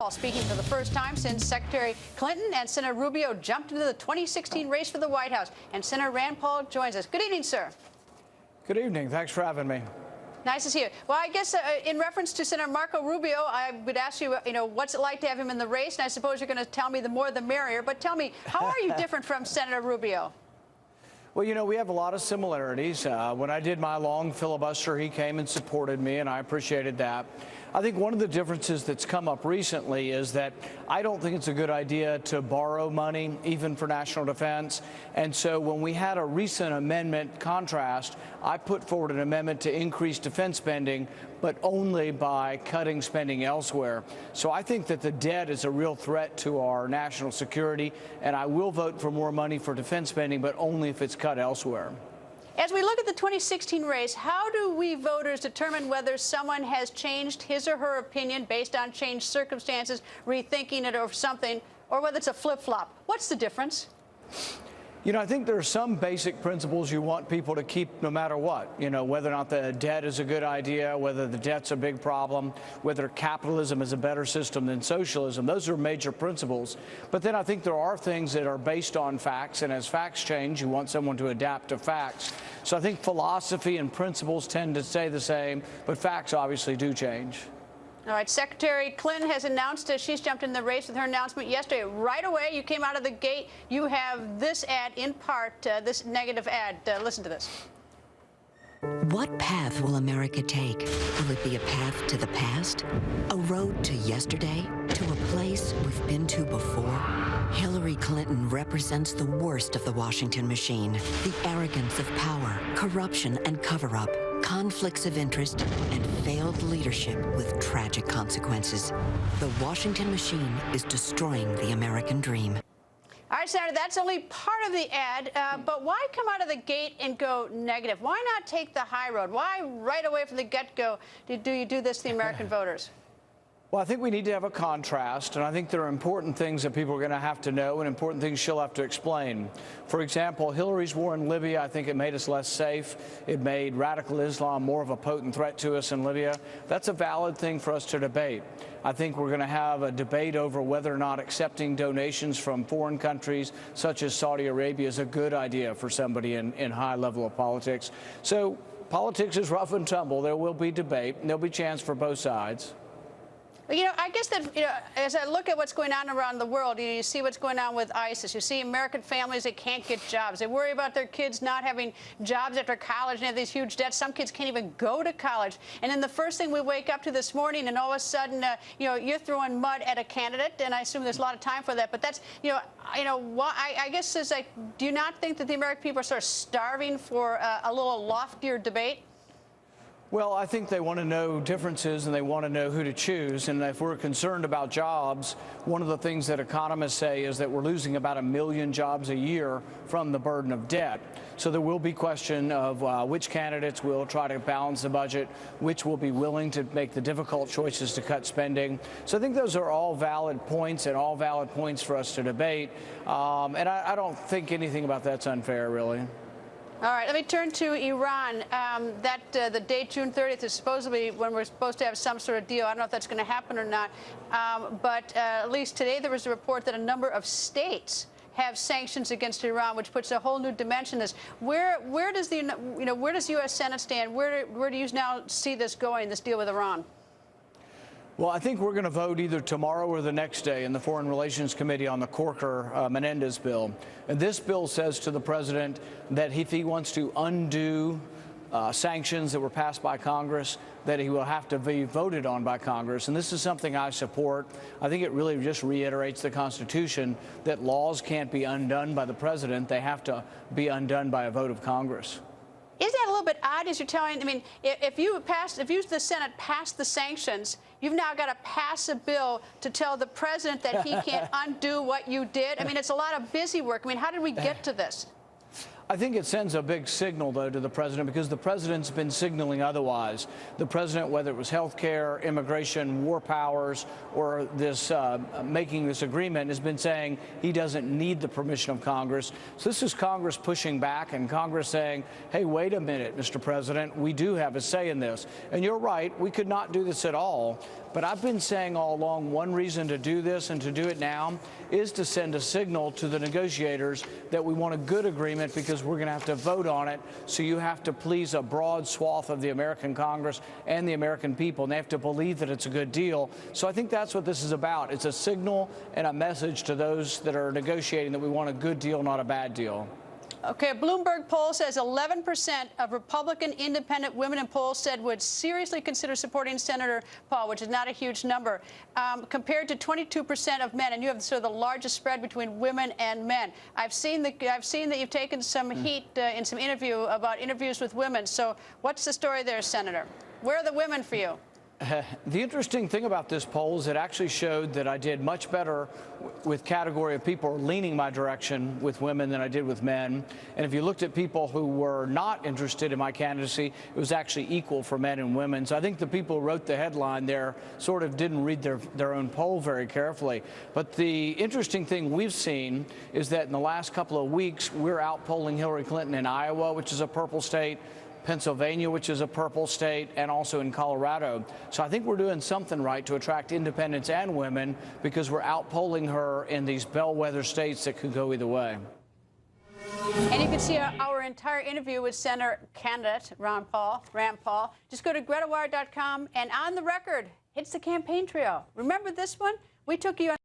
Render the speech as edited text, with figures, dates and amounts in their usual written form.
fall, speaking for the first time since Secretary Clinton and Senator Rubio jumped into the 2016 race for the White House. And Senator Rand Paul joins us. Good evening, sir. Good evening. Thanks for having me. Nice to see you. Well, I guess in reference to Senator Marco Rubio, I would ask you, what's it like to have him in the race? And I suppose you're going to tell me the more the merrier. But tell me, how are you different from Senator Rubio? Well, we have a lot of similarities. When I did my long filibuster, he came and supported me, and I appreciated that. I think one of the differences that's come up recently is that I don't think it's a good idea to borrow money, even for national defense. And so when we had a recent amendment contrast, I put forward an amendment to increase defense spending, but only by cutting spending elsewhere. So I think that the debt is a real threat to our national security, and I will vote for more money for defense spending, but only if it's cut elsewhere. As we look at the 2016 race, how do we voters determine whether someone has changed his or her opinion based on changed circumstances, rethinking it or something, or whether it's a flip-flop? What's the difference? I think there are some basic principles you want people to keep no matter what. Whether or not the debt is a good idea, whether the debt's a big problem, whether capitalism is a better system than socialism. Those are major principles. But then I think there are things that are based on facts, and as facts change, you want someone to adapt to facts. So I think philosophy and principles tend to stay the same, but facts obviously do change. All right, Secretary Clinton has announced that she's jumped in the race with her announcement yesterday. Right away, you came out of the gate. You have this ad, in part, this negative ad. Listen to this. What path will America take? Will it be a path to the past? A road to yesterday? To a place we've been to before? Hillary Clinton represents the worst of the Washington machine. The arrogance of power, corruption and cover-up, conflicts of interest, and failed leadership with tragic consequences. The Washington machine is destroying the American dream. All right, Senator, that's only part of the ad, but why come out of the gate and go negative? Why not take the high road? Why right away from the get-go do you do this to the American voters? Well, I think we need to have a contrast, and I think there are important things that people are going to have to know and important things she'll have to explain. For example, Hillary's war in Libya, I think it made us less safe. It made radical Islam more of a potent threat to us in Libya. That's a valid thing for us to debate. I think we're going to have a debate over whether or not accepting donations from foreign countries, such as Saudi Arabia, is a good idea for somebody in high level of politics. So politics is rough and tumble. There will be debate, and there'll be chance for both sides. I guess that, as I look at what's going on around the world, you see what's going on with ISIS. You see American families that can't get jobs. They worry about their kids not having jobs after college and have these huge debts. Some kids can't even go to college. And then the first thing we wake up to this morning, and all of a sudden, you're throwing mud at a candidate, and I assume there's a lot of time for that. But that's, I guess it's like, do you not think that the American people are sort of starving for a little loftier debate? Well, I think they want to know differences and they want to know who to choose. And if we're concerned about jobs, one of the things that economists say is that we're losing about 1 million jobs a year from the burden of debt. So there will be question of which candidates will try to balance the budget, which will be willing to make the difficult choices to cut spending. So I think those are all valid points and all valid points for us to debate. And I don't think anything about that's unfair, really. All right, let me turn to Iran. The date, June 30th, is supposedly when we're supposed to have some sort of deal. I don't know if that's going to happen or not. But at least today there was a report that a number of states have sanctions against Iran, which puts a whole new dimension to this. Where does the where does the U.S. Senate stand? Where do you now see this going, this deal with Iran? Well, I think we're going to vote either tomorrow or the next day in the Foreign Relations Committee on the Corker-Menendez bill. And this bill says to the president that if he wants to undo sanctions that were passed by Congress, that he will have to be voted on by Congress. And this is something I support. I think it really just reiterates the Constitution that laws can't be undone by the president. They have to be undone by a vote of Congress. Isn't that a little bit odd as you're telling? I mean, if the Senate passed the sanctions, you've now got to pass a bill to tell the president that he can't undo what you did. I mean, it's a lot of busy work. I mean, how did we get to this? I think it sends a big signal, though, to the president, because the president's been signaling otherwise. The president, whether it was health care, immigration, war powers, or this making this agreement, has been saying he doesn't need the permission of Congress. So this is Congress pushing back and Congress saying, hey, wait a minute, Mr. President, we do have a say in this. And you're right, we could not do this at all. But I've been saying all along, one reason to do this and to do it now is to send a signal to the negotiators that we want a good agreement, because we're going to have to vote on it. So you have to please a broad swath of the American Congress and the American people, and they have to believe that it's a good deal. So I think that's what this is about. It's a signal and a message to those that are negotiating that we want a good deal, not a bad deal. Okay, a Bloomberg poll says 11% of Republican independent women in polls said would seriously consider supporting Senator Paul, which is not a huge number, compared to 22% of men. And you have sort of the largest spread between women and men. I've seen that you've taken some heat in some interviews with women. So what's the story there, Senator? Where are the women for you? The interesting thing about this poll is it actually showed that I did much better with category of people leaning my direction with women than I did with men. And if you looked at people who were not interested in my candidacy, it was actually equal for men and women. So I think the people who wrote the headline there sort of didn't read their own poll very carefully. But the interesting thing we've seen is that in the last couple of weeks, we're outpolling Hillary Clinton in Iowa, which is a purple state, Pennsylvania, which is a purple state, and also in Colorado. So I think we're doing something right to attract independents and women, because we're outpolling her in these bellwether states that could go either way. And you can see our entire interview with Senator candidate Rand Paul. Just go to GretaWire.com, and on the record, hits the campaign trail. Remember this one? We took you on